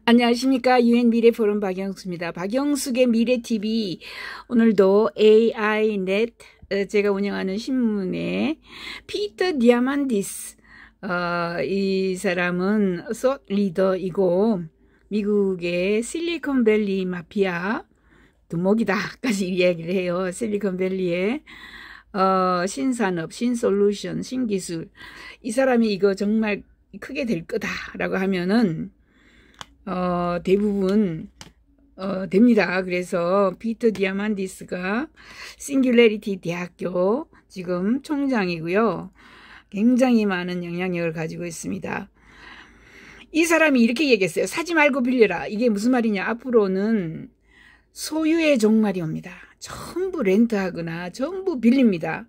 안녕하십니까. 유엔 미래포럼 박영수입니다. 박영숙의 미래TV 오늘도 AI넷 제가 운영하는 신문에 피터 디아만디스 이 사람은 소 리더이고 미국의 실리콘밸리 마피아 두목이다까지 이야기를 해요. 실리콘밸리의 신산업, 신솔루션, 신기술 이 사람이 이거 정말 크게 될 거다라고 하면은 대부분 됩니다. 그래서 피터 디아만디스가 싱귤레리티 대학교 지금 총장이고요. 굉장히 많은 영향력을 가지고 있습니다. 이 사람이 이렇게 얘기했어요. 사지 말고 빌려라. 이게 무슨 말이냐. 앞으로는 소유의 종말이 옵니다. 전부 렌트하거나 전부 빌립니다.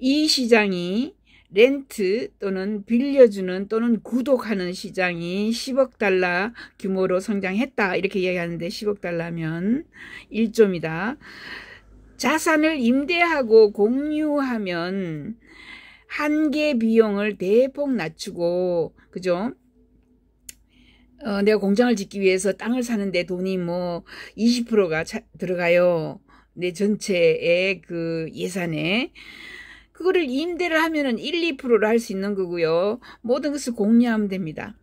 이 시장이 렌트 또는 빌려주는 또는 구독하는 시장이 10억 달러 규모로 성장했다. 이렇게 이야기하는데 10억 달러면 1조입니다. 자산을 임대하고 공유하면 한계 비용을 대폭 낮추고, 그죠? 내가 공장을 짓기 위해서 땅을 사는데 돈이 뭐 20%가 들어가요. 내 전체의 그 예산에. 그거를 임대를 하면은 1, 2%를 할 수 있는 거고요. 모든 것을 공유하면 됩니다.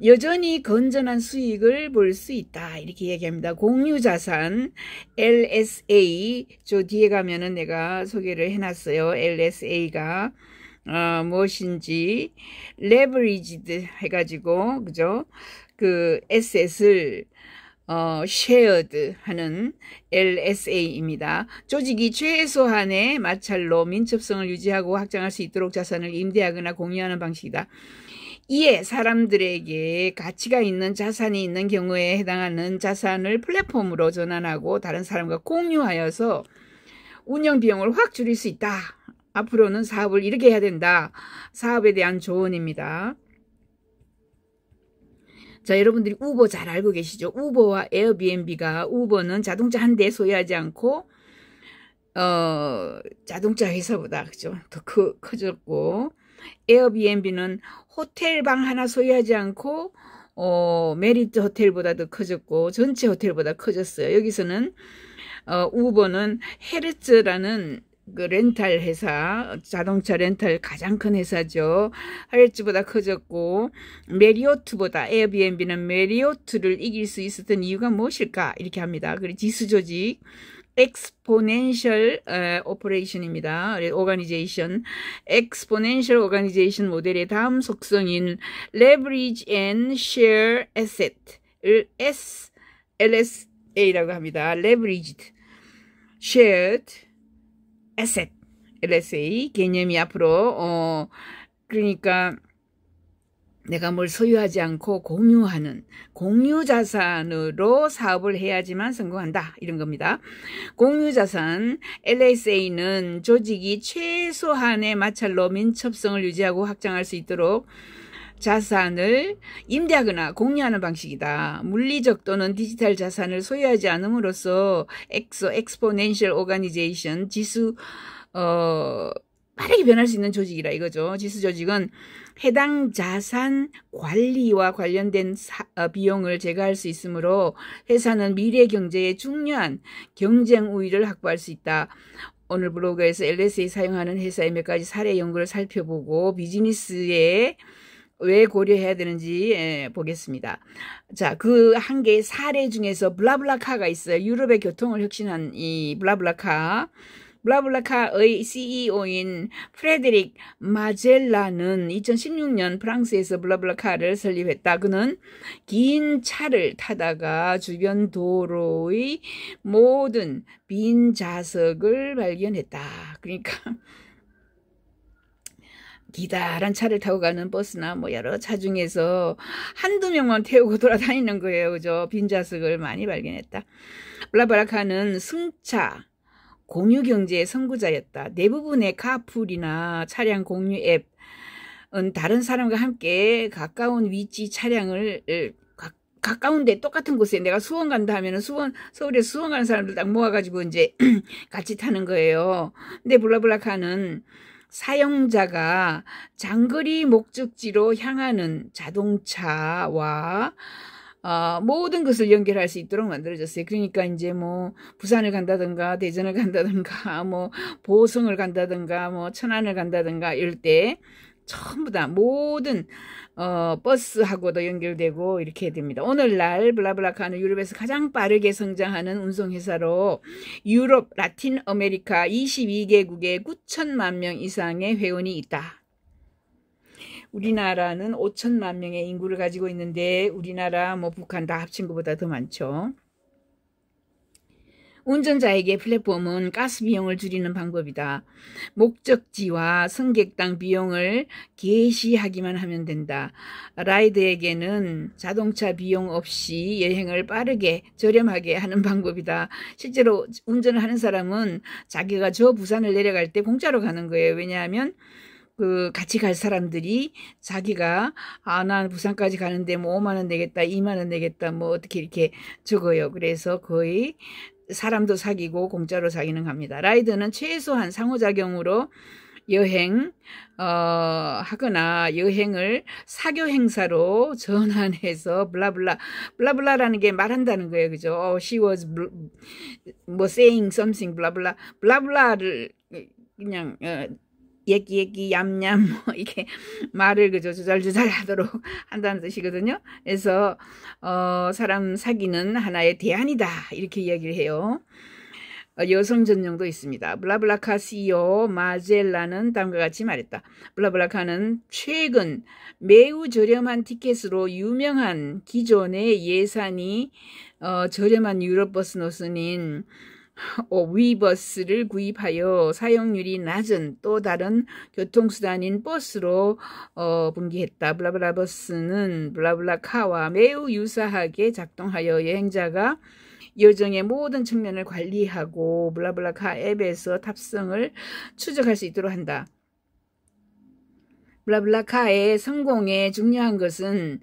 여전히 건전한 수익을 볼 수 있다. 이렇게 얘기합니다. 공유자산 LSA 저 뒤에 가면은 내가 소개를 해놨어요. LSA가 무엇인지 레버리지드 해가지고 그죠? 그 에셋을 shared 하는 LSA입니다. 조직이 최소한의 마찰로 민첩성을 유지하고 확장할 수 있도록 자산을 임대하거나 공유하는 방식이다. 이에 사람들에게 가치가 있는 자산이 있는 경우에 해당하는 자산을 플랫폼으로 전환하고 다른 사람과 공유하여서 운영 비용을 확 줄일 수 있다. 앞으로는 사업을 이렇게 해야 된다. 사업에 대한 조언입니다. 자, 여러분들이 우버 잘 알고 계시죠? 우버와 에어비앤비가, 우버는 자동차 한 대 소유하지 않고 자동차 회사보다 그죠? 더 커졌고, 에어비앤비는 호텔 방 하나 소유하지 않고 메리트 호텔보다 더 커졌고 전체 호텔보다 커졌어요. 여기서는 우버는 헤르츠라는 그 렌탈 회사, 자동차 렌탈 가장 큰 회사죠. 헤르츠보다 커졌고, 메리오트보다, 에어비앤비는 메리오트를 이길 수 있었던 이유가 무엇일까? 이렇게 합니다. 그리고 지수조직, exponential operation입니다. organization, exponential organization 모델의 다음 속성인 leverage and share asset을 LSA라고 합니다. leveraged, shared, asset, LSA 개념이 앞으로 그러니까 내가 뭘 소유하지 않고 공유하는 공유자산으로 사업을 해야지만 성공한다 이런 겁니다. 공유자산 LSA는 조직이 최소한의 마찰로 민첩성을 유지하고 확장할 수 있도록 자산을 임대하거나 공유하는 방식이다. 물리적 또는 디지털 자산을 소유하지 않음으로써 exponential organization, 지수 빠르게 변할 수 있는 조직이라 이거죠. 지수 조직은 해당 자산 관리와 관련된 비용을 제거할 수 있으므로 회사는 미래 경제에 중요한 경쟁 우위를 확보할 수 있다. 오늘 블로그에서 LSA 사용하는 회사의 몇 가지 사례 연구를 살펴보고 비즈니스에 왜 고려해야 되는지 보겠습니다. 자, 그 한 개의 사례 중에서 블라블라카가 있어요. 유럽의 교통을 혁신한 이 블라블라카의 CEO인 프레데릭 마젤라는 2016년 프랑스에서 블라블라카를 설립했다. 그는 긴 차를 타다가 주변 도로의 모든 빈 좌석을 발견했다. 그러니까 기다란 차를 타고 가는 버스나 뭐 여러 차 중에서 한두 명만 태우고 돌아다니는 거예요. 그죠? 빈 좌석을 많이 발견했다. 블라블라카는 승차 공유 경제의 선구자였다. 대부분의 카풀이나 차량 공유 앱은 다른 사람과 함께 가까운 위치 차량을 가까운데 똑같은 곳에 내가 수원 간다 하면은 서울에 수원 가는 사람들 딱 모아가지고 이제 같이 타는 거예요. 근데 블라블라카는 사용자가 장거리 목적지로 향하는 자동차와 모든 것을 연결할 수 있도록 만들어졌어요. 그러니까 이제 뭐 부산을 간다든가 대전을 간다든가 뭐 보성을 간다든가 뭐 천안을 간다든가 이럴 때 전부 다 모든 버스하고도 연결되고 이렇게 됩니다. 오늘날 블라블라카는 유럽에서 가장 빠르게 성장하는 운송회사로 유럽, 라틴 아메리카 22개국에 9천만 명 이상의 회원이 있다. 우리나라는 5천만 명의 인구를 가지고 있는데 우리나라 뭐 북한 다 합친 것보다 더 많죠. 운전자에게 플랫폼은 가스 비용을 줄이는 방법이다. 목적지와 승객당 비용을 게시하기만 하면 된다. 라이드에게는 자동차 비용 없이 여행을 빠르게 저렴하게 하는 방법이다. 실제로 운전을 하는 사람은 자기가 저 부산을 내려갈 때 공짜로 가는 거예요. 왜냐하면 같이 갈 사람들이 자기가 난 부산까지 가는데 뭐 5만 원 내겠다, 2만 원 내겠다, 뭐 어떻게 이렇게 적어요. 그래서 거의 사람도 사귀고 공짜로 사귀는 갑니다. 라이드는 최소한 상호작용으로 여행 하거나 여행을 사교 행사로 전환해서 블라블라라는 게 말한다는 거예요. 그죠? She was 뭐 saying something 블라블라를 그냥 얘기 얌얌 뭐 이렇게 말을 그저 조잘조잘 하도록 한다는 뜻이거든요. 그래서 사람 사귀는 하나의 대안이다 이렇게 이야기를 해요. 여성 전용도 있습니다. 블라블라카 CEO 마젤라는 다음과 같이 말했다. 블라블라카는 최근 매우 저렴한 티켓으로 유명한 기존의 예산이 저렴한 유럽 버스 노선인 위버스를 구입하여 사용률이 낮은 또 다른 교통수단인 버스로 분기했다. 블라블라 버스는 블라블라카와 매우 유사하게 작동하여 여행자가 여정의 모든 측면을 관리하고 블라블라카 앱에서 탑승을 추적할 수 있도록 한다. 블라블라카의 성공에 중요한 것은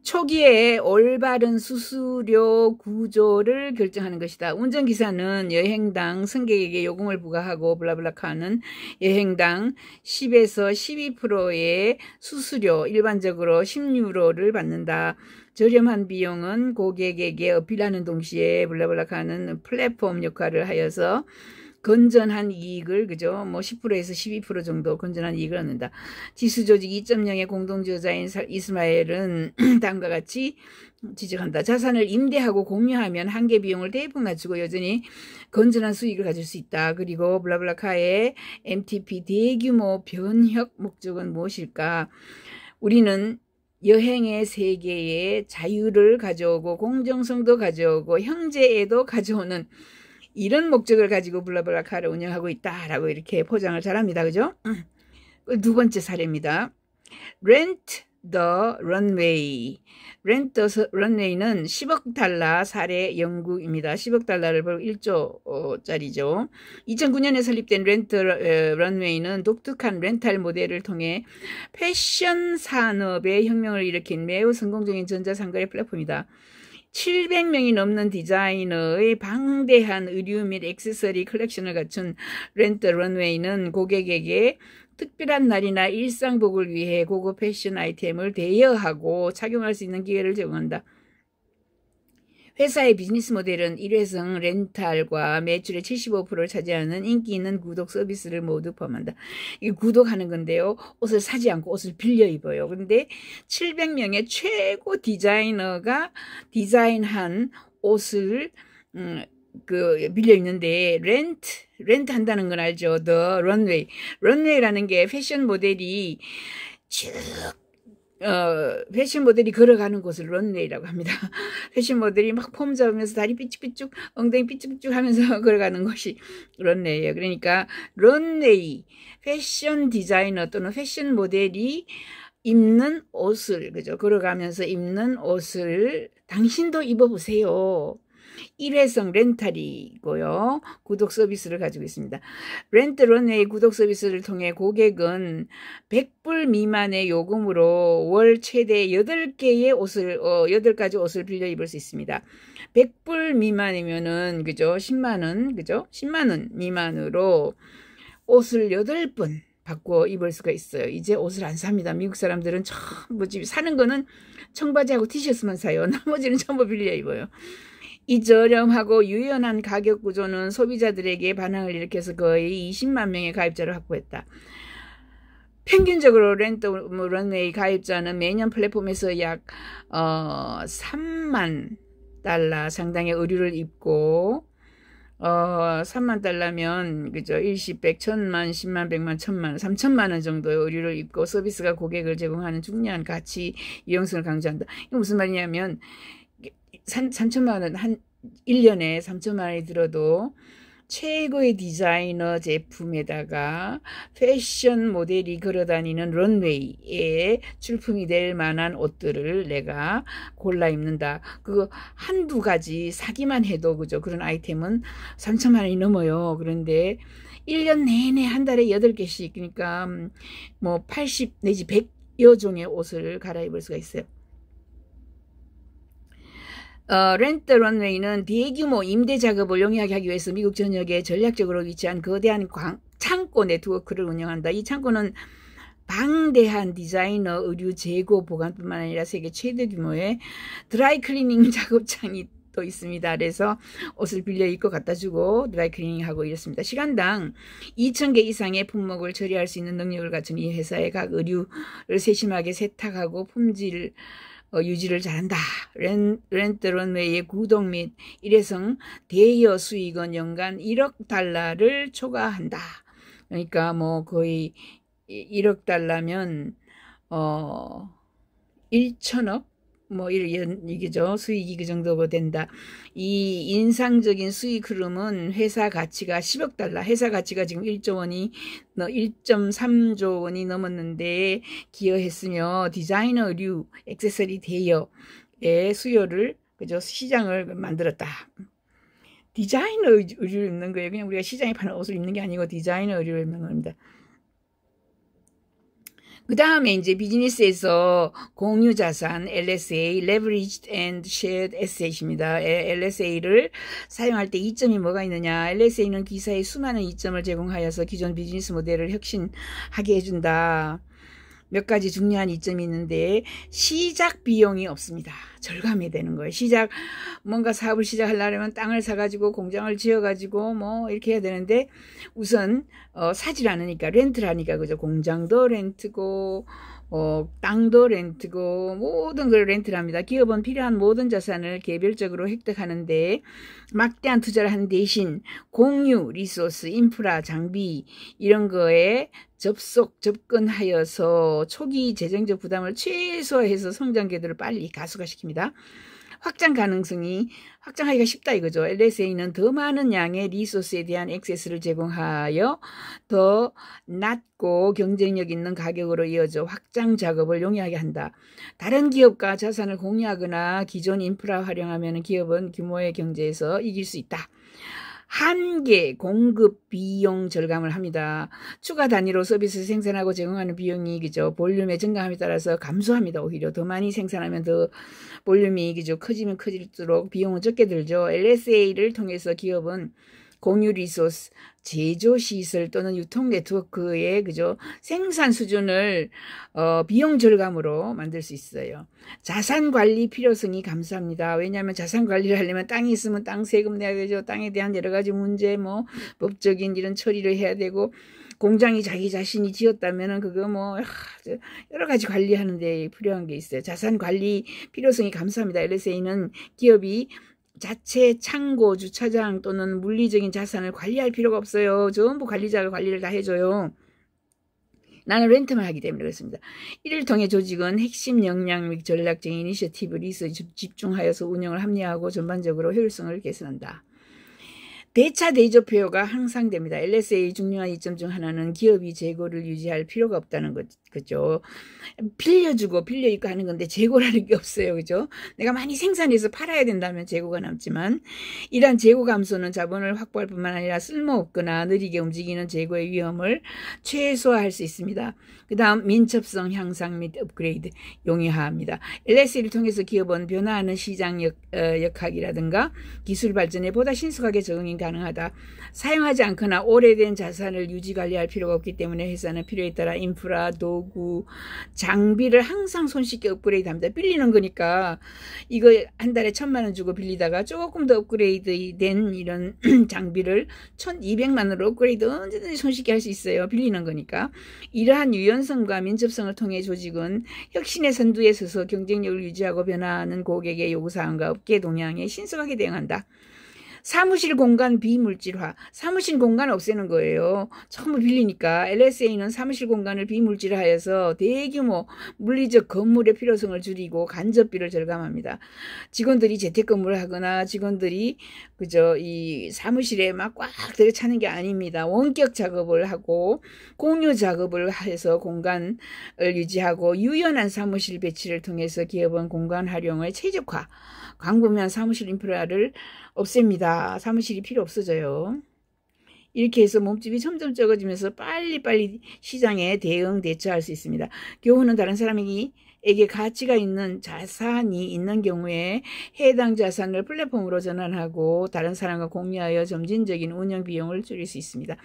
초기에 올바른 수수료 구조를 결정하는 것이다. 운전기사는 여행당 승객에게 요금을 부과하고 블라블라카는 여행당 10에서 12%의 수수료, 일반적으로 10유로를 받는다. 저렴한 비용은 고객에게 어필하는 동시에 블라블라카는 플랫폼 역할을 하여서 건전한 이익을 그죠? 뭐 10%에서 12% 정도 건전한 이익을 얻는다. 지수 조직 2.0의 공동저자인 이스마엘은 다음과 같이 지적한다. 자산을 임대하고 공유하면 한계 비용을 대폭 낮추고 여전히 건전한 수익을 가질 수 있다. 그리고 블라블라카의 MTP 대규모 변혁 목적은 무엇일까? 우리는 여행의 세계에 자유를 가져오고 공정성도 가져오고 형제애도 가져오는 이런 목적을 가지고 블라블라카를 운영하고 있다라고 이렇게 포장을 잘합니다. 그죠? 두 번째 사례입니다. Rent the Runway. Rent the Runway는 10억 달러 사례 연구입니다. 10억 달러를 벌 1조짜리죠. 2009년에 설립된 Rent the Runway는 독특한 렌탈 모델을 통해 패션 산업의 혁명을 일으킨 매우 성공적인 전자상거래 플랫폼이다. 700명이 넘는 디자이너의 방대한 의류 및 액세서리 컬렉션을 갖춘 렌트 런웨이는 고객에게 특별한 날이나 일상복을 위해 고급 패션 아이템을 대여하고 착용할 수 있는 기회를 제공한다. 회사의 비즈니스 모델은 일회성 렌탈과 매출의 75%를 차지하는 인기 있는 구독 서비스를 모두 포함한다. 이게 구독하는 건데요. 옷을 사지 않고 옷을 빌려 입어요. 그런데 700명의 최고 디자이너가 디자인한 옷을 빌려 입는데 렌트 한다는 건 알죠? The Runway. 런웨이라는 게 패션 모델이 쭉 패션 모델이 걸어가는 곳을 런웨이라고 합니다. 패션 모델이 막 폼 잡으면서 다리 삐쭉삐쭉 엉덩이 삐쭉삐쭉 하면서 걸어가는 곳이 런웨이예요. 그러니까 런웨이 패션 디자이너 또는 패션 모델이 입는 옷을 그죠? 걸어가면서 입는 옷을 당신도 입어보세요. 일회성 렌탈이고요. 구독 서비스를 가지고 있습니다. 렌트 런웨이 구독 서비스를 통해 고객은 100불 미만의 요금으로 월 최대 8개의 옷을 8가지 옷을 빌려 입을 수 있습니다. 100불 미만이면은 그죠? 10만 원, 그죠? 10만 원 미만으로 옷을 8번 바꿔 입을 수가 있어요. 이제 옷을 안 삽니다. 미국 사람들은 전부 사는 거는 청바지하고 티셔츠만 사요. 나머지는 전부 빌려 입어요. 이 저렴하고 유연한 가격 구조는 소비자들에게 반항을 일으켜서 거의 20만 명의 가입자를 확보했다. 평균적으로 렌트 런웨이 가입자는 매년 플랫폼에서 약 3만 달러 상당의 의류를 입고 3만 달러면 그죠? 일십, 백, 천만, 10만, 100만, 1000만, 3천만 원 정도의 의류를 입고 서비스가 고객을 제공하는 중요한 가치 유용성을 강조한다. 이게 무슨 말이냐면 3천만 원, 한 1년에 3천만 원이 들어도 최고의 디자이너 제품에다가 패션 모델이 걸어다니는 런웨이에 출품이 될 만한 옷들을 내가 골라 입는다. 그거 한두 가지 사기만 해도 그죠? 그런 아이템은 3천만 원이 넘어요. 그런데 1년 내내 한 달에 8개씩 그러니까 뭐 80 내지 100여 종의 옷을 갈아입을 수가 있어요. 렌트 런웨이는 대규모 임대 작업을 용이하게 하기 위해서 미국 전역에 전략적으로 위치한 거대한 창고 네트워크를 운영한다. 이 창고는 방대한 디자이너 의류 재고 보관뿐만 아니라 세계 최대 규모의 드라이 클리닝 작업장이 또 있습니다. 그래서 옷을 빌려 입고 갖다 주고 드라이 클리닝하고 이렇습니다. 시간당 2,000개 이상의 품목을 처리할 수 있는 능력을 갖춘 이 회사의 각 의류를 세심하게 세탁하고 품질 유지를 잘한다. 렌트 런웨이의 구독 및 일회성 대여 수익은 연간 1억 달러를 초과한다. 그러니까 뭐 거의 1억 달러면 1천억 뭐 이게죠. 수익이 그 정도 된다. 이 인상적인 수익 흐름은 회사 가치가 10억 달러, 회사 가치가 지금 1조 원이 1.3조 원이 넘었는데 기여했으며 디자이너 의류, 액세서리 대여의 수요를 그죠? 시장을 만들었다. 디자이너 의류를 입는 거예요. 그냥 우리가 시장에 파는 옷을 입는 게 아니고 디자이너 의류를 입는 겁니다. 그 다음에 이제 비즈니스에서 공유자산, LSA, Leveraged and Shared Asset입니다. LSA를 사용할 때 이점이 뭐가 있느냐. LSA는 기사에 수많은 이점을 제공하여서 기존 비즈니스 모델을 혁신하게 해준다. 몇 가지 중요한 이점이 있는데 시작 비용이 없습니다. 절감이 되는 거예요. 뭔가 사업을 시작하려면 땅을 사가지고 공장을 지어가지고 뭐 이렇게 해야 되는데 우선 사질 않으니까 렌트라니까 그죠. 공장도 렌트고 땅도 렌트고 모든 걸 렌트랍니다. 기업은 필요한 모든 자산을 개별적으로 획득하는데 막대한 투자를 하는 대신 공유, 리소스, 인프라, 장비 이런 거에 접근하여서 초기 재정적 부담을 최소화해서 성장 궤도를 빨리 가속화시킵니다. 확장하기가 쉽다 이거죠. LSA는 더 많은 양의 리소스에 대한 액세스를 제공하여 더 낮고 경쟁력 있는 가격으로 이어져 확장 작업을 용이하게 한다. 다른 기업과 자산을 공유하거나 기존 인프라 활용하면 기업은 규모의 경제에서 이길 수 있다. 한계 공급 비용 절감을 합니다. 추가 단위로 서비스 생산하고 제공하는 비용이 그죠 볼륨의 증가함에 따라서 감소합니다. 오히려 더 많이 생산하면 더 볼륨이 그죠 커지면 커질수록 비용은 적게 들죠. LSA를 통해서 기업은 공유 리소스, 제조 시설 또는 유통 네트워크의 그죠 생산 수준을 비용 절감으로 만들 수 있어요. 자산 관리 필요성이 감소합니다. 왜냐하면 자산 관리를 하려면 땅이 있으면 땅 세금 내야 되죠. 땅에 대한 여러 가지 문제, 뭐 법적인 이런 처리를 해야 되고 공장이 자기 자신이 지었다면은 그거 뭐 여러 가지 관리하는데 필요한 게 있어요. 자산 관리 필요성이 감소합니다. LSA는 기업이 자체 창고, 주차장 또는 물리적인 자산을 관리할 필요가 없어요. 전부 관리자가 관리를 다 해줘요. 나는 렌트만 하기 때문에 그렇습니다. 이를 통해 조직은 핵심 역량 및 전략적인 이니셔티브 리서치에 집중하여서 운영을 합리화하고 전반적으로 효율성을 개선한다. 대차 대조표가 항상 됩니다. LSA 중요한 이점 중 하나는 기업이 재고를 유지할 필요가 없다는 것. 그죠? 빌려주고 빌려입고 하는 건데 재고라는 게 없어요. 그죠? 내가 많이 생산해서 팔아야 된다면 재고가 남지만 이러한 재고 감소는 자본을 확보할 뿐만 아니라 쓸모없거나 느리게 움직이는 재고의 위험을 최소화할 수 있습니다. 그 다음 민첩성 향상 및 업그레이드 용이화합니다. LSE를 통해서 기업은 변화하는 시장 역학이라든가 기술 발전에 보다 신속하게 적응이 가능하다. 사용하지 않거나 오래된 자산을 유지 관리할 필요가 없기 때문에 회사는 필요에 따라 인프라, 도구, 장비를 항상 손쉽게 업그레이드합니다. 빌리는 거니까 이거 한 달에 1,000만 원 주고 빌리다가 조금 더 업그레이드된 이런 장비를 1,200만 원으로 업그레이드 언제든지 손쉽게 할 수 있어요. 빌리는 거니까. 이러한 유연성과 민첩성을 통해 조직은 혁신의 선두에 서서 경쟁력을 유지하고 변화하는 고객의 요구사항과 업계 동향에 신속하게 대응한다. 사무실 공간 비물질화. 사무실 공간 없애는 거예요. 전부 빌리니까. LSA는 사무실 공간을 비물질화해서 대규모 물리적 건물의 필요성을 줄이고 간접비를 절감합니다. 직원들이 재택근무를 하거나 직원들이 그저 이 사무실에 막 꽉 들어차는 게 아닙니다. 원격 작업을 하고 공유 작업을 해서 공간을 유지하고 유연한 사무실 배치를 통해서 기업은 공간 활용의 최적화, 광범위한 사무실 인프라를 없앱니다. 사무실이 필요 없어져요. 이렇게 해서 몸집이 점점 적어지면서 빨리빨리 시장에 대처할 수 있습니다. 교훈은 다른 사람에게 가치가 있는 자산이 있는 경우에 해당 자산을 플랫폼으로 전환하고 다른 사람과 공유하여 점진적인 운영 비용을 줄일 수 있습니다.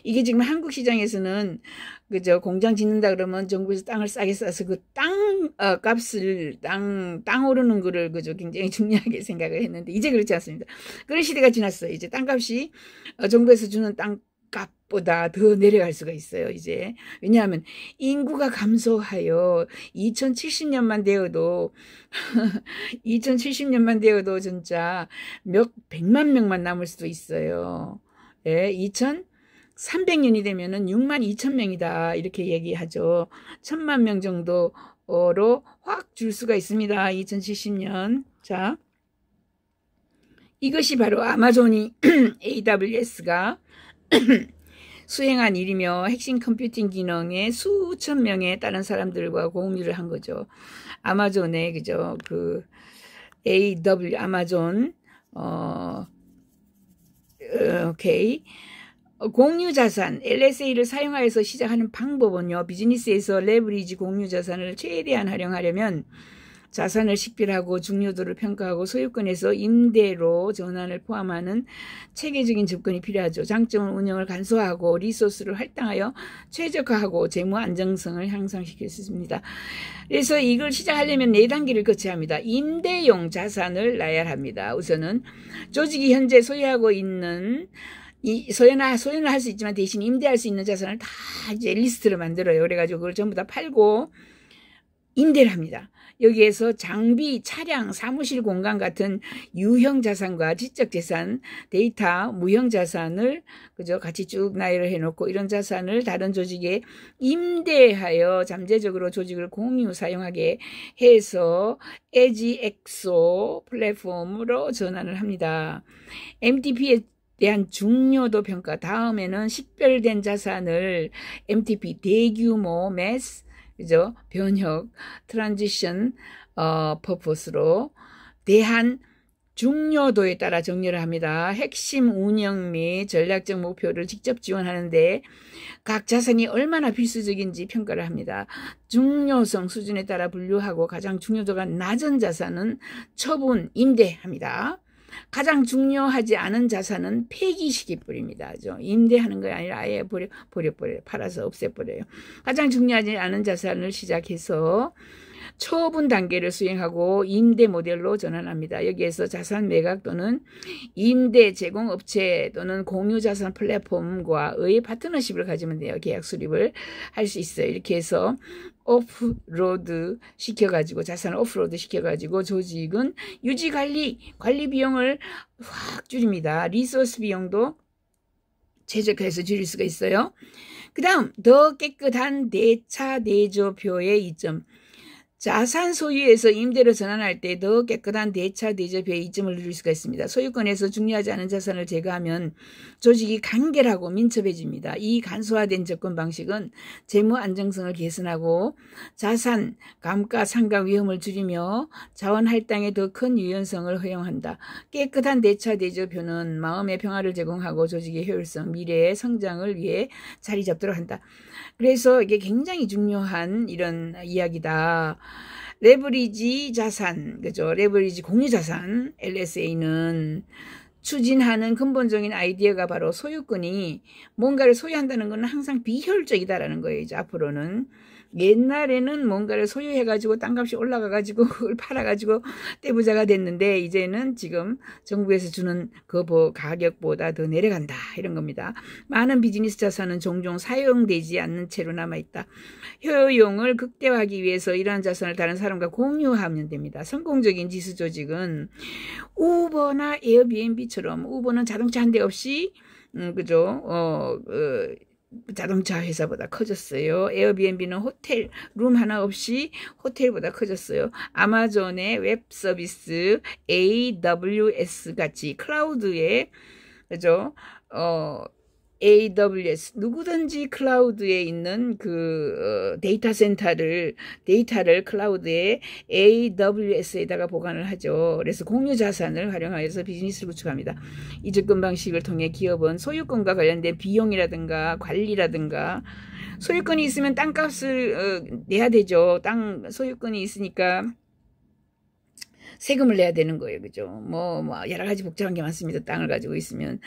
이게 지금 한국 시장에서는 그저 공장 짓는다 그러면 정부에서 땅을 싸게 싸서 그 땅 값을 땅 오르는 거를 그저 굉장히 중요하게 생각을 했는데 이제 그렇지 않습니다. 그런 시대가 지났어요. 이제 땅값이 정부에서 주는 땅값보다 더 내려갈 수가 있어요. 이제 왜냐하면 인구가 감소하여 2070년만 되어도 2070년만 되어도 진짜 몇 백만 명만 남을 수도 있어요. 예, 2300년이 되면은 62,000명이다 이렇게 얘기하죠. 1000만 명 정도로 확 줄 수가 있습니다. 2070년. 자, 이것이 바로 아마존이 AWS가 수행한 일이며 핵심 컴퓨팅 기능에 수천 명의 다른 사람들과 공유를 한 거죠. 아마존의 그죠 그 아마존 오케이. 공유 자산, LSA를 사용하여서 시작하는 방법은요. 비즈니스에서 레버리지 공유 자산을 최대한 활용하려면 자산을 식별하고 중요도를 평가하고 소유권에서 임대로 전환을 포함하는 체계적인 접근이 필요하죠. 장점은 운영을 간소화하고 리소스를 할당하여 최적화하고 재무 안정성을 향상시킬 수 있습니다. 그래서 이걸 시작하려면 4단계를 거쳐야 합니다. 임대용 자산을 나열합니다. 우선은 조직이 현재 소유하고 있는 소유는 할 수 있지만 대신 임대할 수 있는 자산을 다 이제 리스트를 만들어요. 그래가지고 그걸 전부 다 팔고 임대를 합니다. 여기에서 장비, 차량, 사무실 공간 같은 유형 자산과 지적 자산, 데이터, 무형 자산을 그죠 같이 쭉 나열을 해놓고 이런 자산을 다른 조직에 임대하여 잠재적으로 조직을 공유 사용하게 해서 에지엑소 플랫폼으로 전환을 합니다. MTP에 대한 중요도 평가. 다음에는 식별된 자산을 MTP 대규모 매스 그죠? 변혁, 트랜지션, 퍼포스로 대한 중요도에 따라 정렬을 합니다. 핵심 운영 및 전략적 목표를 직접 지원하는데 각 자산이 얼마나 필수적인지 평가를 합니다. 중요성 수준에 따라 분류하고 가장 중요도가 낮은 자산은 처분, 임대합니다. 가장 중요하지 않은 자산은 폐기시켜버립니다. 임대하는 게 아니라 아예 버려버려요. 팔아서 없애버려요. 가장 중요하지 않은 자산을 시작해서 처분 단계를 수행하고 임대 모델로 전환합니다. 여기에서 자산 매각 또는 임대 제공업체 또는 공유자산 플랫폼과의 파트너십을 가지면 돼요. 계약 수립을 할 수 있어요. 이렇게 해서 오프로드 시켜가지고 자산을 오프로드 시켜가지고 조직은 유지관리 비용을 확 줄입니다. 리소스 비용도 최적화해서 줄일 수가 있어요. 그 다음 더 깨끗한 대차 대조표의 이점. 자산 소유에서 임대로 전환할 때 더 깨끗한 대차 대접의 이점을 누릴 수가 있습니다. 소유권에서 중요하지 않은 자산을 제거하면 조직이 간결하고 민첩해집니다. 이 간소화된 접근 방식은 재무 안정성을 개선하고 자산, 감가, 상각 위험을 줄이며 자원 할당에 더 큰 유연성을 허용한다. 깨끗한 대차 대접표는 마음의 평화를 제공하고 조직의 효율성, 미래의 성장을 위해 자리 잡도록 한다. 그래서 이게 굉장히 중요한 이런 이야기다. 레버리지 자산, 그죠? 레버리지 공유자산, LSA는 추진하는 근본적인 아이디어가 바로 소유권이 뭔가를 소유한다는 것은 항상 비효율적이다라는 거예요. 이제 앞으로는. 옛날에는 뭔가를 소유해가지고 땅값이 올라가가지고 그걸 팔아가지고 떼부자가 됐는데 이제는 지금 정부에서 주는 그 가격보다 더 내려간다 이런 겁니다. 많은 비즈니스 자산은 종종 사용되지 않는 채로 남아있다. 효용을 극대화하기 위해서 이러한 자산을 다른 사람과 공유하면 됩니다. 성공적인 지수 조직은 우버나 에어비앤비처럼 우버는 자동차 한 대 없이 그죠? 자동차 회사보다 커졌어요. 에어비앤비는 호텔 룸 하나 없이 호텔보다 커졌어요. 아마존의 웹 서비스 AWS 같이 클라우드에 그죠? AWS 누구든지 클라우드에 있는 그 데이터를 클라우드에 AWS에다가 보관을 하죠. 그래서 공유 자산을 활용하여서 비즈니스를 구축합니다. 이 접근 방식을 통해 기업은 소유권과 관련된 비용이라든가 관리라든가 소유권이 있으면 땅값을 내야 되죠. 땅 소유권이 있으니까 세금을 내야 되는 거예요. 그죠? 뭐 여러 가지 복잡한 게 많습니다. 땅을 가지고 있으면.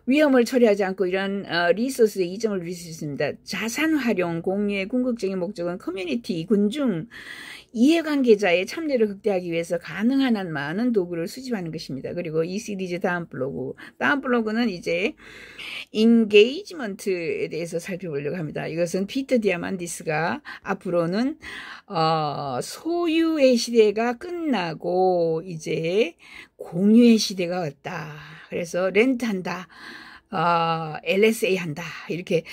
위험을 처리하지 않고 이런 리소스의 이점을 누릴 수 있습니다. 자산 활용, 공유의 궁극적인 목적은 커뮤니티, 군중, 이해관계자의 참여를 극대화하기 위해서 가능한 한 많은 도구를 수집하는 것입니다. 그리고 이 시리즈 다음 블로그는 이제 인게이지먼트에 대해서 살펴보려고 합니다. 이것은 피터 디아만디스가 앞으로는 소유의 시대가 끝나고 이제 공유의 시대가 왔다. 그래서 렌트한다. LSA 한다. 이렇게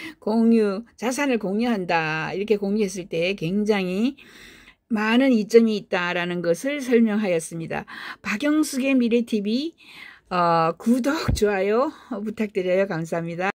자산을 공유한다. 이렇게 공유했을 때 굉장히 많은 이점이 있다라는 것을 설명하였습니다. 박영숙의 미래TV 구독, 좋아요 부탁드려요. 감사합니다.